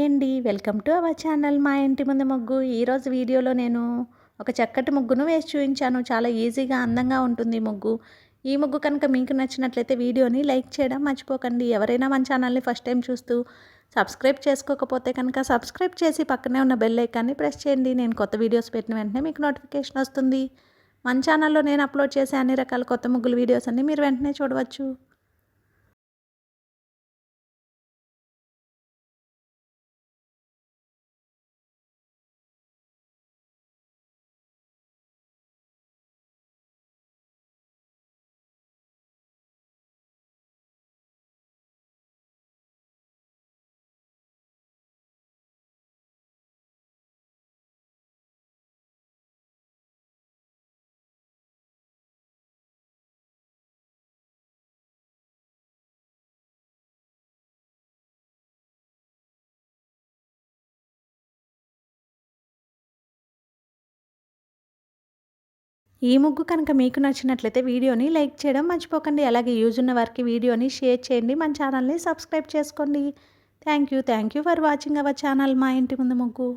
అండి. Welcome to our channel మా ఇంటి ముందు ముగ్గు. ఈరోజు వీడియోలో నేను ఒక చక్కటి ముగ్గును వేసి చూపించాను. చాలా ఈజీగా అందంగా ఉంటుంది ఈ ముగ్గు. ఈ ముగ్గు కనుక మీకు నచ్చినట్లయితే వీడియోని లైక్ చేయడం మర్చిపోకండి. ఎవరైనా మన ఛానల్ని ఫస్ట్ టైం చూస్తూ సబ్స్క్రైబ్ చేసుకోకపోతే కనుక సబ్స్క్రైబ్ చేసి పక్కనే ఉన్న బెల్ ఐకాన్ని ప్రెస్ చేయండి. నేను కొత్త వీడియోస్ పెట్టిన వెంటనే మీకు నోటిఫికేషన్ వస్తుంది. మన ఛానల్లో నేను అప్లోడ్ చేసే అన్ని రకాల కొత్త ముగ్గుల వీడియోస్ అన్ని మీరు వెంటనే చూడవచ్చు. ఈ ముగ్గు కనుక మీకు నచ్చినట్లయితే వీడియోని లైక్ చేయడం మర్చిపోకండి. అలాగే యూజ్ ఉన్న వారికి వీడియోని షేర్ చేయండి. మన ఛానల్ని సబ్స్క్రైబ్ చేసుకోండి. Thank you for watching our channel మా ఇంటి ముందు ముగ్గు.